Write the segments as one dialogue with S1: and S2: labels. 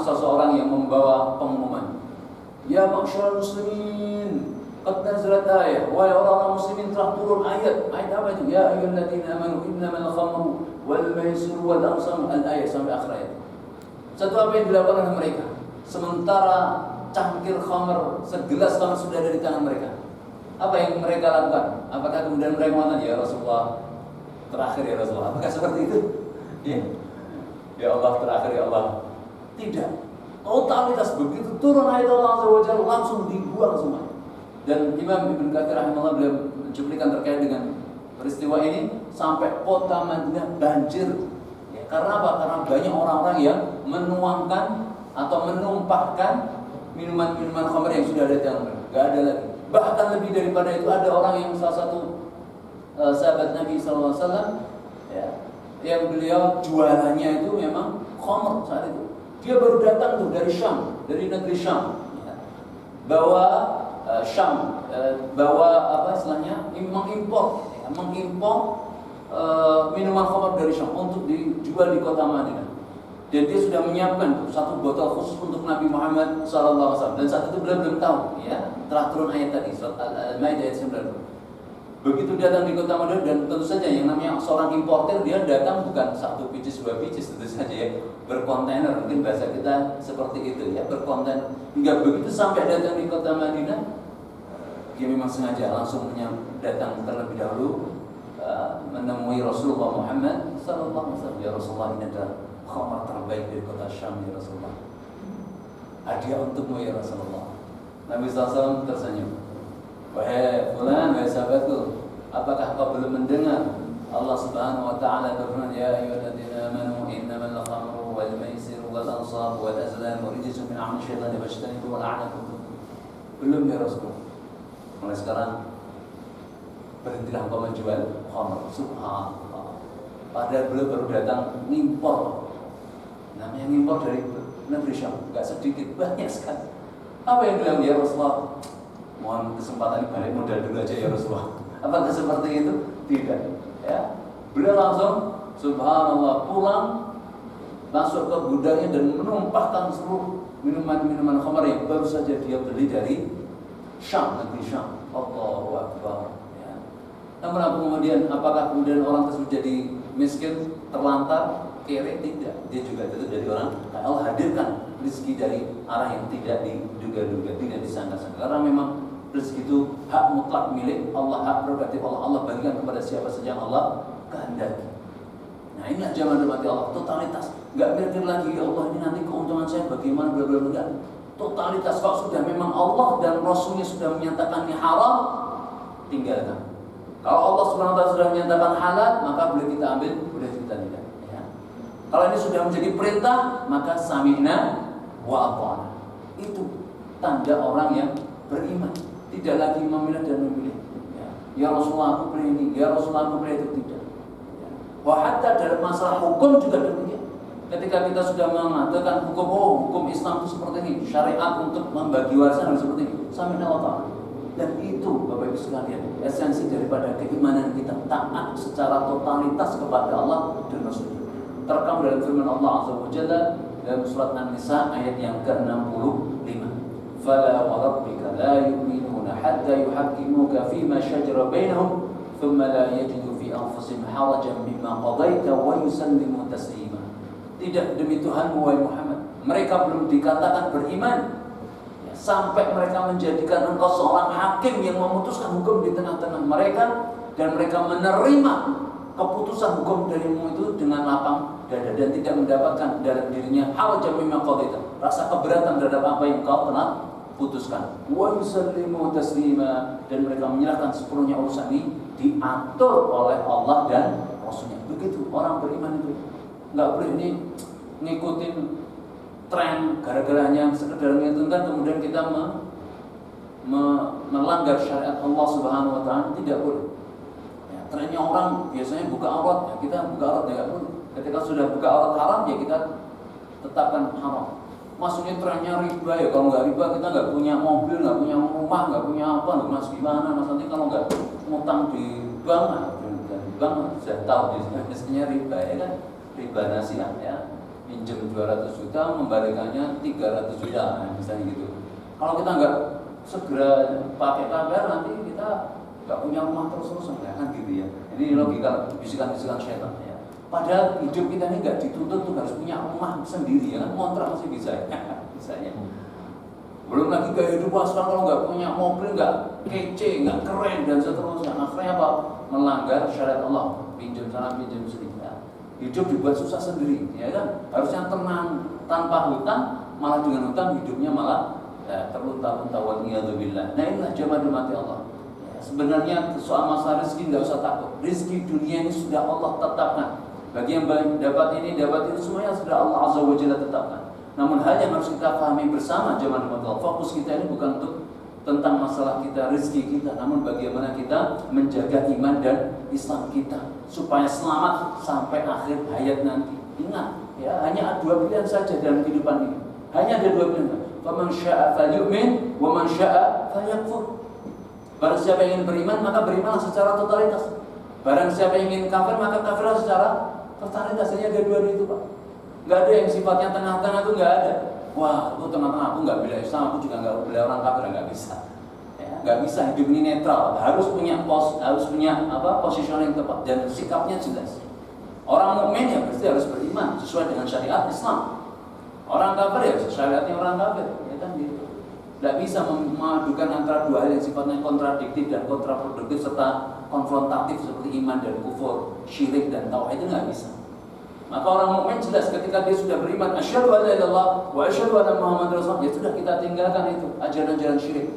S1: seseorang yang membawa pengumuman, ya ma'syiral muslimin, qad nazalat ayah, wahai orang-orang muslimin telah turun ayat. Ayat apa itu? Ya ayyuhalladzina amanu innamal khamru wal maisiru wal ansabu, al-ayat sampai akhir ayat. Satu apa yang dilakukan oleh mereka sementara cangkir khamr, segelas khamr sudah ada di tangan mereka. Apa yang mereka lakukan? Apakah kemudian mereka mengatakan, ya Rasulullah, terakhir ya Rasulullah? Apakah seperti itu? Ya, ya Allah, terakhir ya Allah. Tidak. Totalitas begitu turun ayat Allah Azza wa Jalla langsung dibuang semua. Dan Imam Ibn Katsir rahimahullah beliau mencuplikan terkait dengan peristiwa ini sampai kota Madinah banjir. Ya, karena apa? Karena banyak orang-orang yang menuangkan atau menumpahkan minuman-minuman khamr yang sudah ada di tangan mereka. Gak ada lagi. Bahkan lebih daripada itu, ada orang yang salah satu sahabat Nabi SAW, ya, yang beliau jualannya itu memang khamr saat itu. Dia baru datang tuh dari Syam, dari negeri Syam, ya. Bawa bawa apa istilahnya, mengimpor minuman khamr dari Syam untuk dijual di kota Madinah. Dan dia sudah menyiapkan satu botol khusus untuk Nabi Muhammad SAW. Dan saat itu beliau belum tahu, ya, telah turun ayat tadi, surat Al-Maidah ayat 9. Begitu datang di kota Madinah, dan tentu saja yang namanya seorang importer, dia datang bukan satu picis, dua picis, tentu saja ya, berkontainer, mungkin bahasa kita seperti itu ya, berkontainer. Hingga begitu sampai datang di kota Madinah, dia memang sengaja langsung datang terlebih dahulu menemui Rasulullah Muhammad SAW. Ya Rasulullah, ini adalah khamar terbaik dari kota Syam ya Rasulullah. Hadiah untukmu ya Rasulullah. Nabi SAW tersenyum. Wahai fulan, wahai sahabatku, apakah kau belum mendengar Allah Subhanahu wa taala berfirman, ya ayyuhalladzina amanu innamal khamru wal maisiru wal ansabu wal azlamu rijsun min amali syaitan fajtanibuhu la'anakum. Belum ya Rasulullah. Mulai sekarang berhentilah kau menjual khamr. Subhanallah. Padahal beliau baru datang ngimpor. Namanya ngimpor dari negeri Syam, enggak sedikit, banyak sekali. Apa yang bilang ya Rasulullah? Mohon kesempatan balik modal dulu aja ya Rasulullah. Apakah seperti itu? Tidak. Ya, beliau langsung subhanallah pulang, masuk ke gudangnya dan menumpahkan seluruh minuman-minuman khamar yang baru saja dia beli dari Syam, negeri Syam. Allahu Akbar. Ya. Namun apakah kemudian orang tersebut jadi miskin, terlantar, kere? Tidak. Dia juga itu dari orang Allah hadirkan rezeki dari arah yang tidak diduga-duga, tidak disangka-sangka. Karena memang rezeki itu hak mutlak milik Allah, hak prerogatif Allah. Allah bagikan kepada siapa saja yang Allah kehendaki. Nah, inilah zaman mati Allah, totalitas. Enggak mikir lagi, ya Allah ini nanti keuntungan saya bagaimana, bla bla bla. Totalitas. Kalau sudah memang Allah dan Rasulnya sudah menyatakan ini haram, tinggalkan. Kalau Allah Subhanahu wa taala sudah menyatakan halal, maka boleh kita ambil, boleh kita tidak. Ya. Kalau ini sudah menjadi perintah, maka sami'na wa ata'na. Itu tanda orang yang beriman. Tidak lagi memilah dan memilih. Ya Rasulullah aku pilih ini, ya Rasulullah aku pilih itu, tidak. Ya. Wah, hatta dalam masalah hukum juga demikian. Ketika kita sudah mengatakan hukum Islam itu seperti ini, syariat untuk membagi warisan harus seperti ini, sami'na wa ata'na. Dan itu Bapak Ibu sekalian, esensi daripada keimanan kita, taat secara totalitas kepada Allah dan Rasulnya. Terekam dalam firman Allah Azza wa Jalla dalam surat An-Nisa ayat yang ke-65. Fala wa rabbika la yu'minuna hatta yuhakkimuka fima shajara bainahum thumma la yajidu fi anfusihim harajan mimma qadaita wa yusallimu taslima. Tidak demi Tuhanmu wahai Muhammad, mereka belum dikatakan beriman sampai mereka menjadikan engkau seorang hakim yang memutuskan hukum di tengah-tengah mereka, dan mereka menerima keputusan hukum darimu itu dengan lapang dada dan tidak mendapatkan dalam dirinya harajan mimma qadaita, rasa keberatan terhadap apa yang kau telah putuskan. Wa yusallimu taslima, dan mereka menyerahkan sepenuhnya urusan ini diatur oleh Allah dan Rasulnya. Begitu orang beriman itu. Enggak boleh ini ngikutin tren gara-gara hanya sekedar menginginkan kemudian kita melanggar syariat Allah Subhanahu wa taala, tidak boleh. Ya, trennya orang biasanya buka aurat, ya kita buka aurat tidak boleh. Ketika sudah buka aurat haram, ya kita tetapkan haram. Maksudnya trennya riba, ya kalau nggak riba kita nggak punya mobil, nggak punya rumah, nggak punya apa, mas gimana? Mas nanti kalau nggak ngutang di bank, sudah tahu biasanya riba, ya kan? Riba nasihat, ya. Minjem 200 juta, membalikannya 300 juta, misalnya gitu. Kalau kita nggak segera pakai KPR, nanti kita nggak punya rumah terus-terusan, kan gitu ya. Ini logika bisikan-bisikan setan ya. Padahal hidup kita ini nggak dituntut tuh harus punya rumah sendiri, ya kan, kontrak masih bisa ya, misalnya. Belum lagi gaya hidup sekarang kalau nggak punya mobil, nggak kece, nggak keren dan seterusnya. Akhirnya apa? Melanggar syariat Allah, pinjam sana pinjam sini. Ya. Hidup dibuat susah sendiri, ya kan? Harusnya tenang tanpa hutang, malah dengan hutang hidupnya malah ya, terlunta-lunta waliyadzubillah. Nah inilah jamaah mati Allah. Ya, sebenarnya soal masalah rezeki nggak usah takut. Rezeki dunia ini sudah Allah tetapkan. Bagi yang dapat ini, dapat itu, semuanya sudah Allah Azza wa Jalla tetapkan. Namun hal yang harus kita pahami bersama jamaah Allah, fokus kita ini bukan untuk tentang masalah kita, rezeki kita, namun bagaimana kita menjaga iman dan Islam kita supaya selamat sampai akhir hayat nanti. Ingat, ya, hanya dua pilihan saja dalam kehidupan ini. Hanya ada dua pilihan. Faman syaa'a falyu'min wa man syaa'a falyakfur. Barang siapa yang ingin beriman, maka berimanlah secara totalitas. Barang siapa yang ingin kafir, maka kafirlah secara totalitas. Hanya ada dua itu, Pak. Nggak ada yang sifatnya tengah-tengah, itu nggak ada. Wah, aku tengah-tengah, aku nggak bela Islam, aku juga nggak bela orang kafir, nggak bisa. Ya, nggak bisa, hidup ini netral. Harus punya positioning yang tepat dan sikapnya jelas. Orang mukmin ya pasti harus beriman sesuai dengan syariat Islam. Orang kafir ya syariatnya orang kafir, ya kan gitu. Nggak bisa memadukan antara dua hal yang sifatnya kontradiktif dan kontraproduktif serta konfrontatif seperti iman dan kufur, syirik dan tauhid, itu nggak bisa. Maka orang mukmin jelas ketika dia sudah beriman asyhadu an la ilaha illallah wa asyhadu anna muhammadar rasulullah, ya sudah kita tinggalkan itu ajaran-ajaran syirik.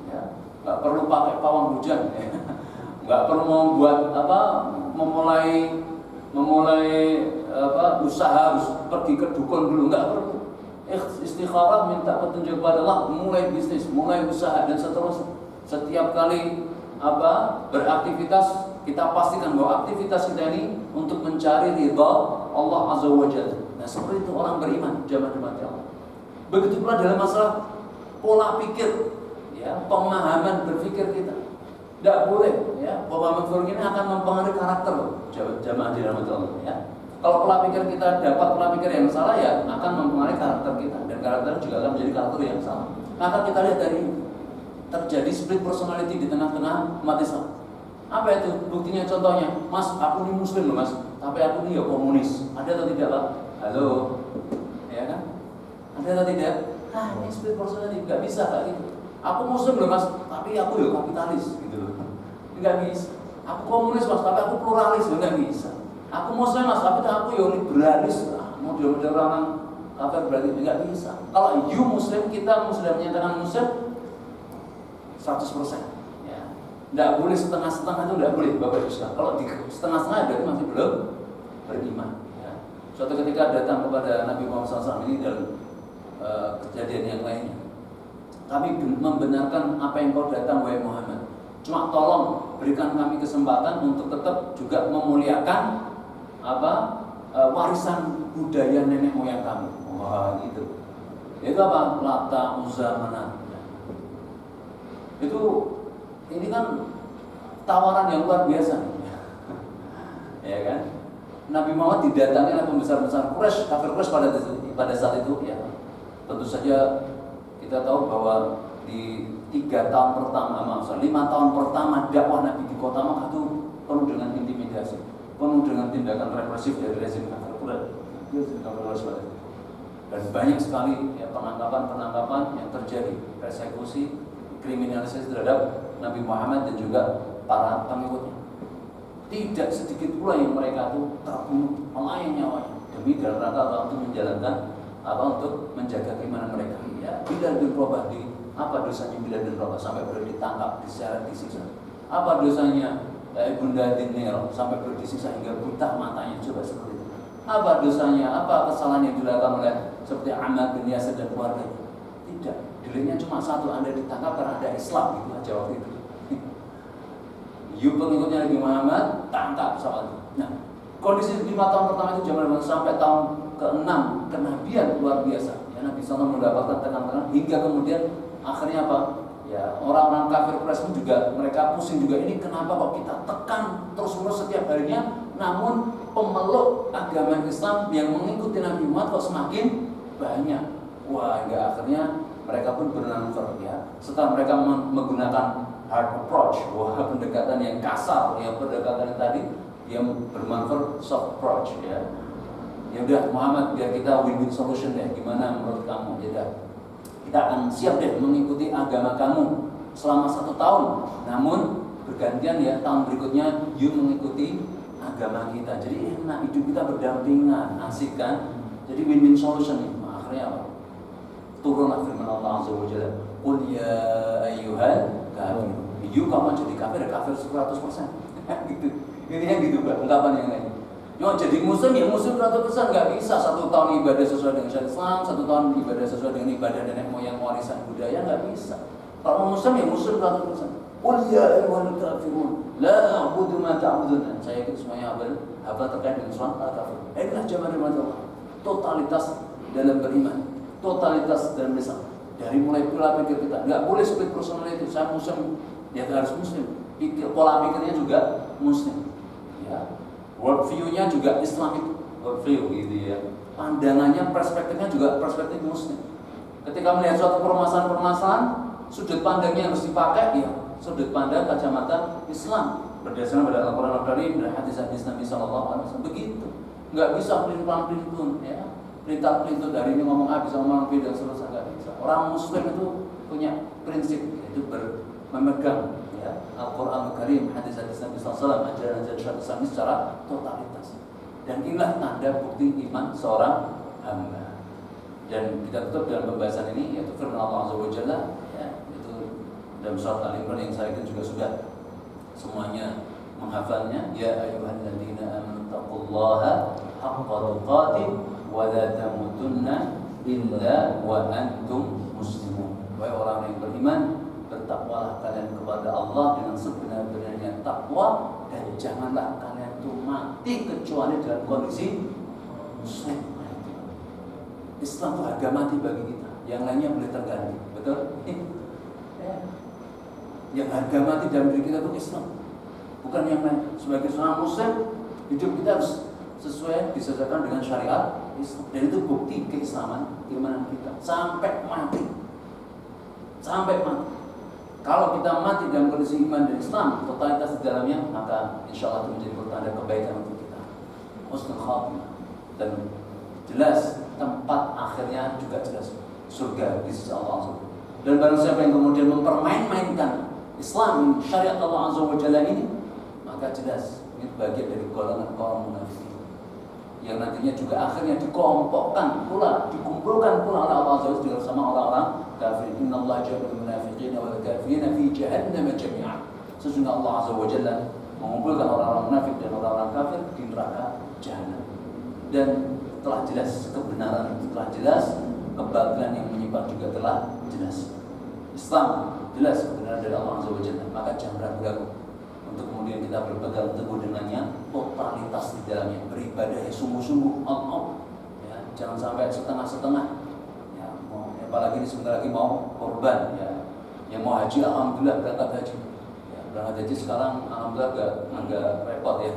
S1: Ya, nggak perlu pakai pawang hujan, ya. Nggak perlu membuat memulai usaha harus pergi ke dukun dulu, nggak perlu. Istikharah, minta petunjuk kepada Allah, mulai bisnis, mulai usaha dan seterusnya. Setiap kali beraktivitas, kita pastikan bahwa aktivitas kita ini untuk mencari ridha Allah Azza wa Jalla. Nah, seperti itu orang beriman, jamaah Allah. Begitu pula dalam masalah pola pikir, ya, pemahaman berpikir kita. Tidak boleh, ya, pemahaman berpikir ini akan mempengaruhi karakter jamaah di dalam Allah, ya. Kalau pola pikir kita dapat pola pikir yang salah, ya akan mempengaruhi karakter kita, dan karakter juga akan menjadi karakter yang salah. Maka kita lihat dari terjadi split personality di tengah-tengah umat Islam. Apa itu buktinya? Contohnya, Mas, aku ini Muslim loh Mas, tapi aku ini ya komunis. Ada atau tidak, Pak? Halo, ya kan? Ada atau tidak? Nah, ini split personality, nggak bisa kayak gitu. Aku Muslim loh Mas, tapi aku ya kapitalis, gitu loh. Nggak bisa. Aku komunis Mas, tapi aku pluralis, nggak bisa. Aku Muslim Mas, tapi aku ya liberalis. Model-model orang kafir berarti nggak bisa. Kalau you Muslim, kita sudah menyatakan Muslim 100%. Tidak boleh setengah-setengah, itu tidak boleh Bapak Ibu sekalian. Kalau di setengah-setengah berarti masih belum beriman, ya. Suatu ketika datang kepada Nabi Muhammad SAW ini dalam kejadian yang lainnya, kami membenarkan apa yang kau datang wahai Muhammad. Cuma tolong berikan kami kesempatan untuk tetap juga memuliakan warisan budaya nenek moyang kami. Wah, gitu. Itu apa? Lata, Uzza, Manat. Itu ini kan tawaran yang luar biasa, ya kan? Nabi Muhammad didatangi oleh pembesar-pembesar Quraisy, kafir Quraisy pada saat itu, ya. Tentu saja kita tahu bahwa di 5 tahun pertama dakwah Nabi di kota Makkah itu penuh dengan intimidasi, penuh dengan tindakan represif dari rezim kafir Quraisy. Dan banyak sekali ya, penangkapan yang terjadi, persekusi, kriminalisasi terhadap Nabi Muhammad dan juga para pengikutnya. Tidak sedikit pula yang mereka itu terbunuh, melayang nyawanya demi dalam rangka untuk menjalankan untuk menjaga keimanan mereka. Ya, Bilal bin Rabah, dosanya Bilal bin Rabah sampai boleh ditangkap, diseret, disiksa? Apa dosanya Ibunda Dinero sampai boleh disiksa hingga buta matanya? Coba seperti itu. Apa dosanya? Apa kesalahan yang dilakukan oleh seperti Ammar bin Yasir dan keluarganya? Tidak. Deliknya cuma satu, Anda ditangkap karena ada Islam, gitu aja waktu itu. You pengikutnya Nabi Muhammad, tangkap sama itu. Nah, kondisi 5 tahun pertama itu zaman sampai tahun ke-6 kenabian luar biasa. Ya, Nabi SAW mendapatkan tekanan hingga kemudian akhirnya apa? Ya, orang-orang kafir Quraisy juga mereka pusing juga, ini kenapa kok kita tekan terus-menerus setiap harinya namun pemeluk agama Islam yang mengikuti Nabi Muhammad kok semakin banyak. Wah, hingga akhirnya mereka pun bermanuver ya. Setelah mereka menggunakan hard approach, wah pendekatan yang kasar, yang pendekatan yang tadi, dia bermanuver soft approach ya. Ya udah Muhammad, biar kita win-win solution deh. Gimana menurut kamu? Ya udah, kita akan siap deh mengikuti agama kamu selama 1 tahun. Namun bergantian ya, tahun berikutnya you mengikuti agama kita. Jadi enak, hidup kita berdampingan, asik kan? Jadi win-win solution nih. Nah, akhirnya apa? Turunlah firman Allah Azza wa Jalla, "Qul ya ayyuhal kafir." You kamu jadi kafir 100%. Gitu. Intinya gitu, Pak. Ungkapan yang lain. Yo jadi muslim ya muslim 100%, nggak bisa 1 tahun ibadah sesuai dengan syariat Islam, 1 tahun ibadah sesuai dengan ibadah nenek moyang warisan budaya, nggak bisa. Kalau muslim ya muslim 100%. Qul ya ayyuhal kafirun la a'budu ma ta'budun. Saya ikut semuanya hafal terkait dengan surat Al-Kafir. Inilah jamaah Allah. Totalitas dalam beriman, totalitas dalam Islam. Dari mulai pola pikir kita, nggak boleh split personality. Saya muslim, ya harus muslim. Pola pikirnya juga muslim. Ya. Worldview-nya juga Islamic worldview gitu ya. Pandangannya, perspektifnya juga perspektif muslim. Ketika melihat suatu permasalahan, sudut pandangnya harus dipakai ya sudut pandang kacamata Islam berdasarkan pada Al-Quran Al-Karim dan hadis-hadis Nabi Sallallahu Alaihi Wasallam. Begitu, nggak bisa pelintang-pelintun ya, pelintang-pelintun dari ini ngomong A bisa ngomong B dan seterusnya, nggak bisa. Orang Muslim itu punya prinsip yaitu memegang ya Al-Quran Al-Karim, hadis-hadis Nabi Sallallahu Alaihi Wasallam, ajaran-ajaran Islam secara totalitas. Dan inilah tanda bukti iman seorang hamba. Dan kita tutup dalam pembahasan ini yaitu firman Allah Azza wa Jalla ya, itu dalam surat Al-Imran yang saya juga sudah semuanya menghafalnya. Ya ayyuhalladzina amanu taqullaha haqqa tuqatih wa la tamutunna illa wa antum muslimun. Wahai orang yang beriman, bertakwalah kalian kepada Allah dengan sebenar-benarnya takwa, dan janganlah kalian itu mati kecuali dalam kondisi muslim. Islam itu harga mati bagi kita. Yang lainnya boleh terganti, betul? Yang harga mati dalam diri kita itu Islam, bukan yang lain. Sebagai seorang Muslim, hidup kita harus sesuai disesuaikan dengan syariat Islam. Dan itu bukti keislaman, keimanan kita sampai mati. Sampai mati. Kalau kita mati dalam kondisi iman dan Islam, totalitas di dalamnya, maka insya Allah itu menjadi pertanda kebaikan untuk kita. Husnul khatimah. Dan jelas tempat akhirnya juga jelas, surga di sisi Allah. Dan barang siapa yang kemudian mempermain-mainkan Islam, syariat Allah Azza wa Jalla ini, maka jelas ini bagian dari golongan kaum munafik yang nantinya juga akhirnya dikelompokkan pula, dikumpulkan pula oleh Allah Azza wa Jalla sama orang-orang kafir. Innallaha jami'ul munafiqina wal kafirina fi jahannam jami'an. Sesungguhnya Allah Azza wa Jalla mengumpulkan orang-orang munafik dan orang-orang kafir di neraka jahanam. Dan telah jelas kebenaran, telah jelas kebatilan yang menyimpang juga telah jelas. Islam jelas kebenaran dari Allah Azza wa Jalla, maka jangan ragu-ragu untuk kemudian kita berpegang teguh dengannya, totalitas di dalamnya, beribadah ya sungguh-sungguh, ya, jangan sampai setengah-setengah. Ya, apalagi ini sebentar lagi mau korban, ya, yang mau haji alhamdulillah berangkat haji. Ya, berangkat haji sekarang alhamdulillah agak repot ya.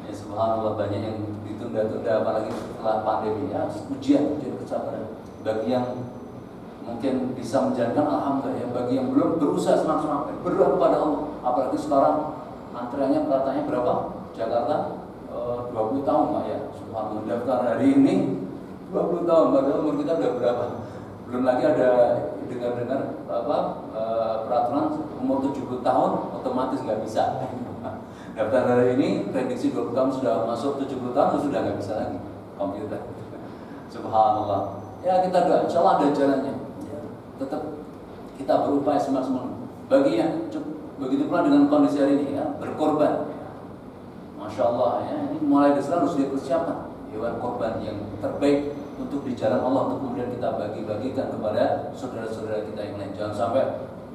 S1: Ya subhanallah, banyak yang ditunda-tunda apalagi setelah pandemi ya, ujian kesabaran. Bagi yang mungkin bisa menjalankan alhamdulillah ya, bagi yang belum berusaha semangat berdoa kepada Allah. Apalagi sekarang antriannya katanya berapa? Jakarta 20 tahun Pak ya. Subhanallah, daftar hari ini 20 tahun, padahal umur kita udah berapa? Belum lagi ada dengar-dengar peraturan umur 70 tahun otomatis nggak bisa. Daftar hari ini prediksi 20 tahun sudah masuk, 70 tahun sudah nggak bisa lagi komputer. Subhanallah. Ya kita doa, insya Allah ada jalannya. Ya, tetap kita berupaya semaksimal. Bagi yang begitu pula dengan kondisi hari ini ya, berkorban. Masya Allah ya, ini mulai dari sekarang harus dipersiapkan hewan korban yang terbaik untuk di jalan Allah, untuk kemudian kita bagi-bagikan kepada saudara-saudara kita yang lain. Jangan sampai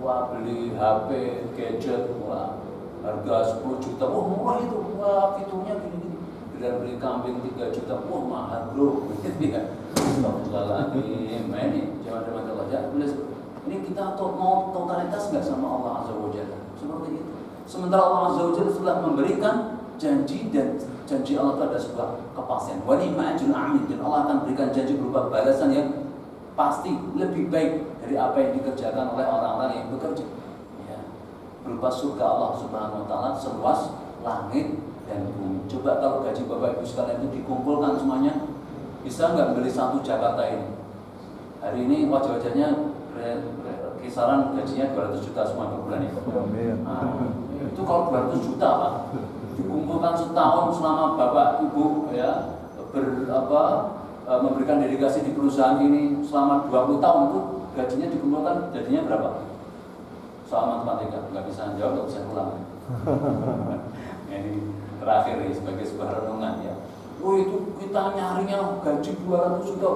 S1: wah beli HP, gadget, wah harga 10 juta, wah murah itu, wah fiturnya gini-gini. Dan beli kambing 3 juta, wah mahal bro. Astagfirullahaladzim. Ini jangan Allah. Ini kita mau totalitas nggak sama Allah Azza wa Jalla? Seperti itu. Sementara Allah Azza wa Jalla telah memberikan janji, dan janji Allah itu ada sebuah kepastian. Wa ni'ma ajrul 'amil, dan Allah akan berikan janji berupa balasan yang pasti lebih baik dari apa yang dikerjakan oleh orang-orang yang bekerja. Ya, berupa surga Allah Subhanahu wa taala seluas langit dan bumi. Coba kalau gaji Bapak Ibu sekalian itu dikumpulkan semuanya, bisa nggak beli satu Jakarta ini? Hari ini wajah-wajahnya kisaran gajinya 200 juta semua per bulan ya. Nah, itu kalau 200 juta Pak, dikumpulkan setahun selama Bapak Ibu ya memberikan dedikasi di perusahaan ini selama 20 tahun, itu gajinya dikumpulkan jadinya berapa? Soal matematika nggak bisa jawab, nggak bisa pulang. Ini terakhir nih sebagai sebuah renungan ya. Oh itu kita nyarinya gaji 200 juta,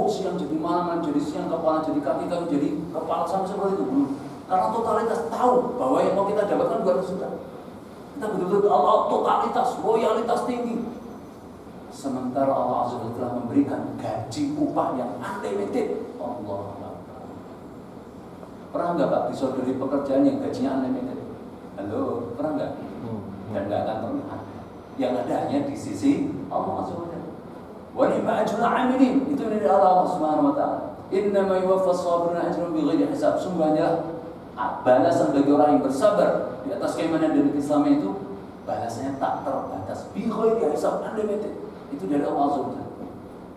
S1: siang jadi malam, jadi siang kepala jadi kaki, kaki jadi kepala, sama seperti itu. Karena totalitas tahu bahwa yang mau kita dapatkan 200 juta. Kita betul-betul Allah totalitas, loyalitas tinggi. Sementara Allah Azza wa Jalla telah memberikan gaji upah yang unlimited. Allah. Pernah nggak Pak disaudari pekerjaan yang gajinya unlimited? Halo, pernah nggak? Dan nggak akan pernah. Yang ada hanya di sisi Allah Azza wa Jalla. Wa ni'ma ajrul 'amilin, itu dari Allah Subhanahu wa taala. Innama yuwaffas sabiruna ajrahum bighairi hisab. Sungguhnya balasan bagi orang yang bersabar di atas keimanan dan keislaman itu balasannya tak terbatas. Bighairi hisab, unlimited. Itu dari Allah Azza wa Jalla.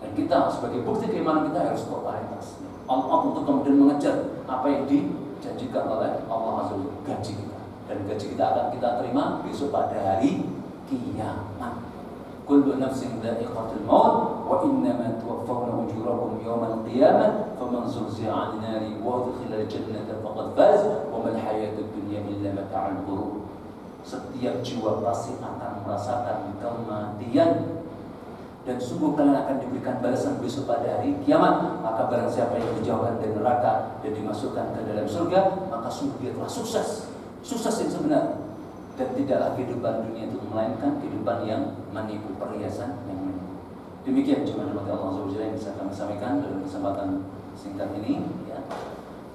S1: Dan kita sebagai bukti keimanan kita harus totalitas. Allah untuk kemudian mengejar apa yang dijanjikan oleh Allah Azza wa Jalla, gaji kita. Dan gaji kita akan kita terima besok pada hari kiamat. Kullu nafsin dha'iqatul maut wa innama tuwaffawna ujurakum yawmal qiyamah faman zuhziha 'anil nari wa udkhila al-jannata faqad faz wa mal hayatud dunya illa mata'ul ghurur. Setiap jiwa pasti akan merasakan kematian, dan sungguh kalian akan diberikan balasan besok pada hari kiamat. Maka barang siapa yang dijauhkan dari neraka dan dimasukkan ke dalam surga, maka sungguh dia telah sukses yang sebenarnya. Dan tidaklah kehidupan dunia itu melainkan kehidupan yang menipu, perhiasan yang menipu. Demikian cuma maka Allah Subhanahu wa taala yang bisa kami sampaikan dalam kesempatan singkat ini ya.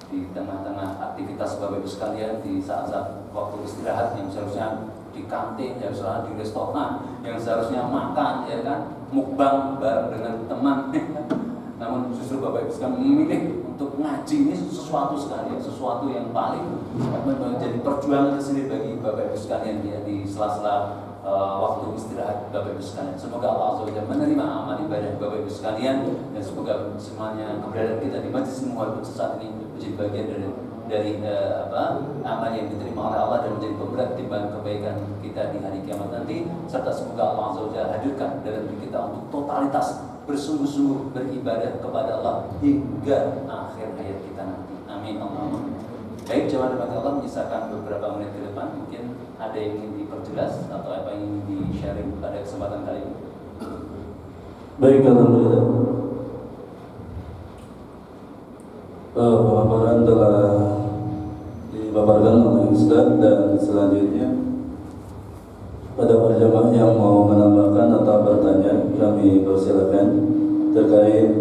S1: Di tengah-tengah aktivitas Bapak Ibu sekalian, di saat-saat waktu istirahat yang seharusnya di kantin, yang seharusnya di restoran, yang seharusnya makan ya kan, mukbang bareng dengan teman. Namun justru Bapak Ibu sekalian memilih untuk ngaji, ini sesuatu sekali, sesuatu yang paling menjadi perjuangan tersendiri bagi Bapak Ibu sekalian ya, di sela-sela waktu istirahat Bapak Ibu sekalian. Semoga Allah Azza wa Jalla menerima amal ibadah Bapak Ibu sekalian, dan semoga semuanya keberadaan kita di majlis Muharram saat ini menjadi bagian dari amal yang diterima oleh Allah dan menjadi pemberat timbangan kebaikan kita di hari kiamat nanti. Serta semoga Allah Azza wa Jalla hadirkan dalam diri kita untuk totalitas bersungguh-sungguh beribadah kepada Allah hingga akhir hayat kita nanti. Amin Allahumma. Baik, jemaah rahmat Allah, menyisakan beberapa menit ke depan, mungkin ada yang ingin diperjelas atau apa yang ingin di-sharing pada kesempatan kali ini.
S2: Baik, alhamdulillah. Pemaparan telah dipaparkan oleh Ustaz, dan selanjutnya pada para jamaah yang mau menambahkan atau bertanya, kami persilakan terkait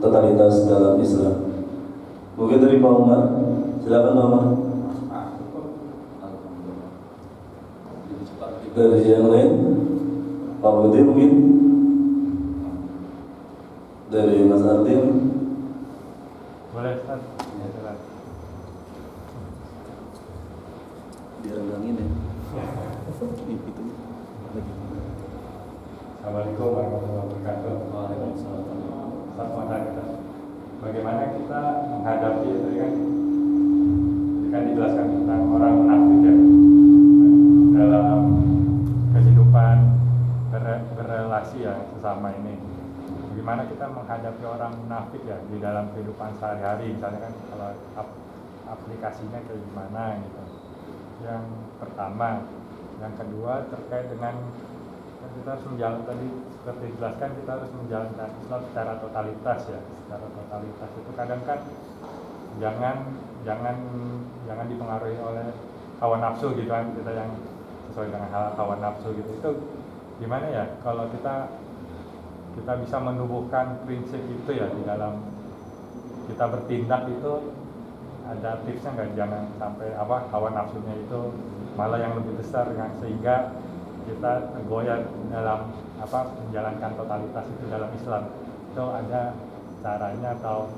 S2: totalitas dalam Islam. Mungkin dari Pak Umar, silakan Pak Umar. Dari yang lain, Pak Budi mungkin, dari Mas Ardin.
S3: Boleh Ustaz.
S2: Diandangin ya.
S3: Assalamualaikum warahmatullahi wabarakatuh.
S1: Waalaikumsalam.
S3: Ustaz, mau tanya, bagaimana kita menghadapi tadi kan dijelaskan tentang orang munafik ya, dalam kehidupan berrelasi ya sesama ini. Bagaimana kita menghadapi orang munafik ya di dalam kehidupan sehari-hari, misalnya kan kalau aplikasinya kayak gimana gitu. Yang pertama, yang kedua terkait dengan kita harus menjalankan, tadi seperti dijelaskan, kita harus menjalankan Islam secara totalitas ya. Secara totalitas itu kadang kan jangan dipengaruhi oleh hawa nafsu gitu kan, kita yang sesuai dengan hawa nafsu gitu. Itu gimana ya kalau kita bisa menumbuhkan prinsip itu ya di dalam kita bertindak itu, ada tipsnya nggak? Jangan sampai hawa nafsunya itu malah yang lebih besar, sehingga kita goyah dalam menjalankan totalitas itu dalam Islam, itu ada caranya atau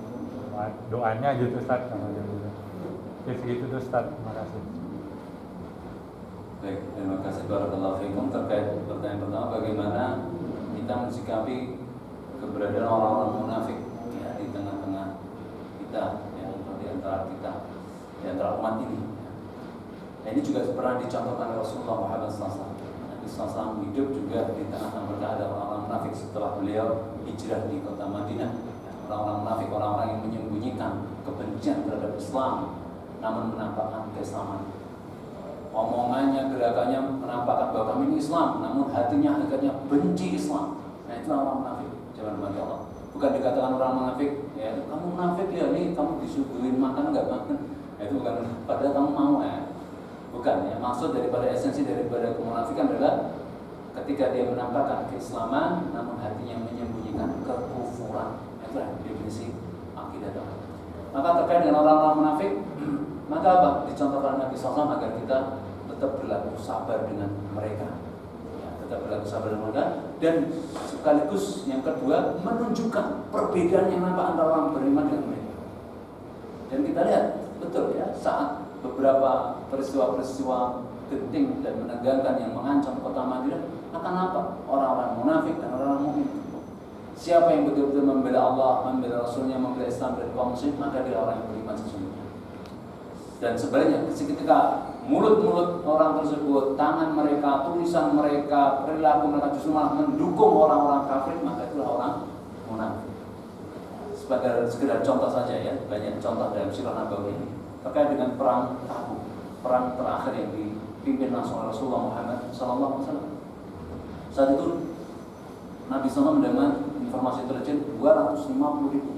S3: doanya gitu Ustaz, kalau gitu. Tips gitu tuh Ustaz, terima kasih.
S1: Baik, terima kasih barakallahu fiikum. Terkait pertanyaan pertama, bagaimana kita mensikapi keberadaan orang-orang munafik ya di tengah-tengah kita, ya, atau di antara kita, di antara umat ini. Ya, ini juga pernah dicontohkan oleh Rasulullah Muhammad SAW. Nabi SAW hidup juga di tengah-tengah mereka ada orang-orang munafik setelah beliau hijrah di kota Madinah. Ya, orang-orang munafik, orang-orang yang menyembunyikan kebencian terhadap Islam, namun menampakkan keislaman. Omongannya, gerakannya menampakkan bahwa kami ini Islam, namun hatinya akhirnya benci Islam. Nah, itu orang munafik. Jangan mati Allah. Bukan dikatakan orang munafik, ya kamu munafik ya, nih kamu disuguhin makan nggak makan. Nah, itu bukan. Padahal kamu mau ya. Bukan ya. Maksud daripada esensi daripada kemunafikan adalah ketika dia menampakkan keislaman, namun hatinya menyembunyikan kekufuran. Itu definisi akidah. Maka terkait dengan orang-orang munafik, maka apa? Dicontohkan Nabi SAW agar kita tetap berlaku sabar dengan mereka, ya, tetap berlaku sabar dengan mereka, dan sekaligus yang kedua menunjukkan perbedaan yang nampak antara orang beriman dengan mereka. Dan kita lihat betul ya, saat beberapa peristiwa-peristiwa genting dan menegangkan yang mengancam kota Madinah, akan apa? Orang-orang munafik dan orang-orang mukmin. Siapa yang betul-betul membela Allah, membela Rasulnya, membela Islam dan kaum muslim, maka dia orang yang beriman sesungguhnya. Dan sebaliknya, ketika mulut-mulut orang tersebut, tangan mereka, tulisan mereka, perilaku mereka justru malah mendukung orang-orang kafir, maka itulah orang munafik. Sebagai sekedar contoh saja ya, banyak contoh dalam sirah Nabawi ini terkait dengan perang Tabuk, perang terakhir yang dipimpin langsung oleh Rasulullah Muhammad SAW. Saat itu Nabi SAW mendengar informasi intelijen 250.000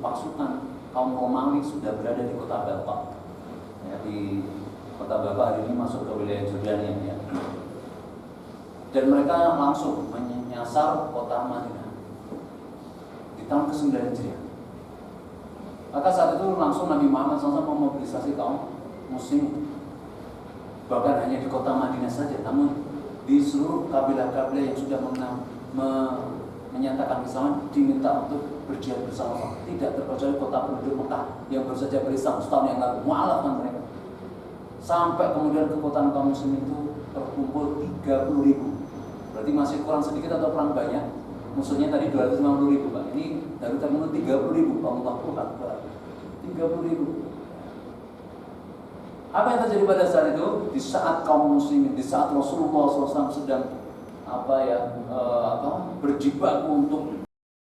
S1: pasukan kaum Romawi sudah berada di kota Balqa. Ya, di kota Balqa hari ini masuk ke wilayah Jordania ya. Dan mereka langsung menyasar kota Madinah di tahun ke-9 Hijriah. Maka saat itu langsung Nabi Muhammad SAW memobilisasi kaum muslim, bahkan hanya di kota Madinah saja, namun di seluruh kabilah-kabilah yang sudah menyatakan Islam diminta untuk berjihad bersama-sama. Tidak terkecuali kota penduduk Mekah yang baru saja berislam setahun yang lalu, mualafkan mereka. Sampai kemudian kekuatan kaum muslim itu terkumpul 30.000. Berarti masih kurang sedikit atau kurang banyak? Musuhnya tadi 250.000 Pak. Ini dari terkumpul 30.000. Allah Akbar. 30.000. Apa yang terjadi pada saat itu? Di saat kaum muslimin, di saat Rasulullah SAW sedang berjibaku untuk